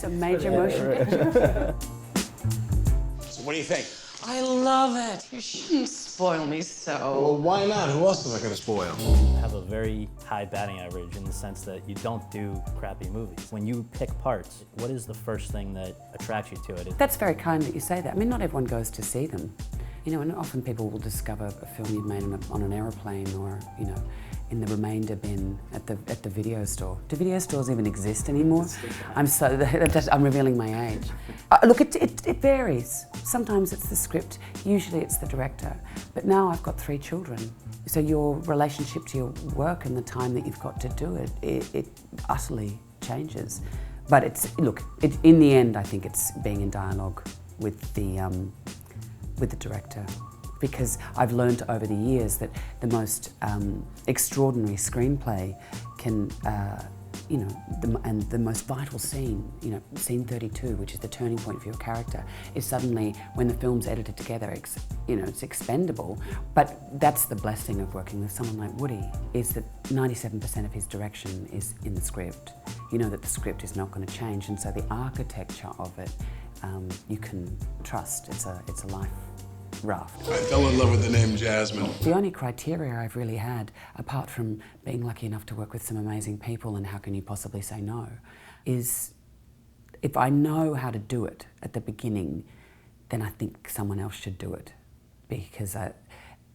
a major motion picture. So what do you think? I love it. You shouldn't spoil me so. Well, why not? Who else am I gonna spoil? Have a very high batting average in the sense that you don't do crappy movies. When you pick parts, what is the first thing that attracts you to it? That's very kind that you say that. I mean, not everyone goes to see them. You know, and often people will discover a film you've made on an aeroplane or, you know, in the remainder bin at the video store. Do video stores even exist anymore? I'm revealing my age. Look, it varies. Sometimes it's the script, usually it's the director. But now I've got 3 children. So your relationship to your work and the time that you've got to do it utterly changes. But in the end, I think it's being in dialogue with the director. Because I've learned over the years that the most extraordinary screenplay can, and the most vital scene, scene 32, which is the turning point for your character, is suddenly when the film's edited together, it's expendable. But that's the blessing of working with someone like Woody, is that 97% of his direction is in the script. You know that the script is not going to change, and so the architecture of it, you can trust. It's a life raft. I fell in love with the name Jasmine. The only criteria I've really had, apart from being lucky enough to work with some amazing people and how can you possibly say no, is if I know how to do it at the beginning, then I think someone else should do it. Because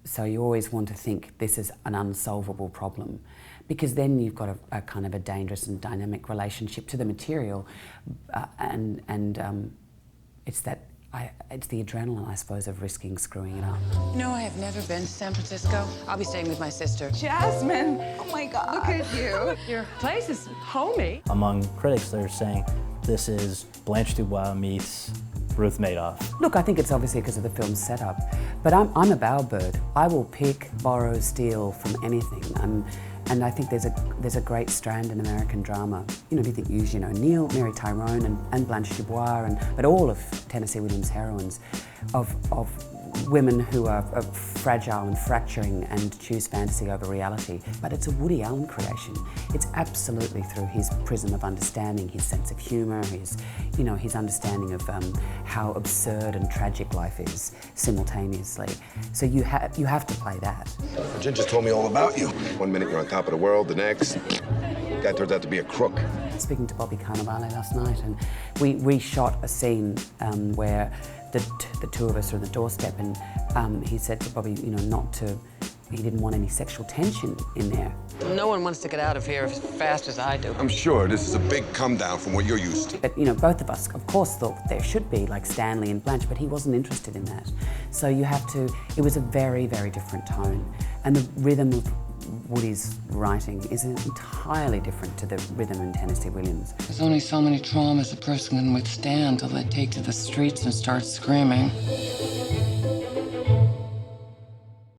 so you always want to think this is an unsolvable problem, because then you've got a kind of a dangerous and dynamic relationship to the material, it's the adrenaline, I suppose, of risking screwing it up. No, I have never been to San Francisco. I'll be staying with my sister. Jasmine! Oh my God. Look at you. Your place is homey. Among critics, they're saying this is Blanche DuBois meets Ruth Madoff. Look, I think it's obviously because of the film's setup, but I'm a bowerbird. I will pick, borrow, steal from anything. And I think there's a great strand in American drama. You know, if you think Eugene O'Neill, Mary Tyrone, and Blanche DuBois, but all of Tennessee Williams' heroines, of women who are fragile and fracturing and choose fantasy over reality. But it's a Woody Allen creation. It's absolutely through his prism of understanding, his sense of humour, his understanding of how absurd and tragic life is simultaneously. So you have to play that. Jen just told me all about you. One minute you're on top of the world, the next, guy turns out to be a crook. Speaking to Bobby Cannavale last night, and we shot a scene where the two of us are at the doorstep, and he said to Bobby, he didn't want any sexual tension in there. No one wants to get out of here as fast as I do. I'm sure this is a big come down from what you're used to. But both of us, of course, thought there should be like Stanley and Blanche, but he wasn't interested in that. So it was a very, very different tone. And the rhythm of Woody's writing is entirely different to the rhythm in Tennessee Williams. There's only so many traumas a person can withstand till they take to the streets and start screaming.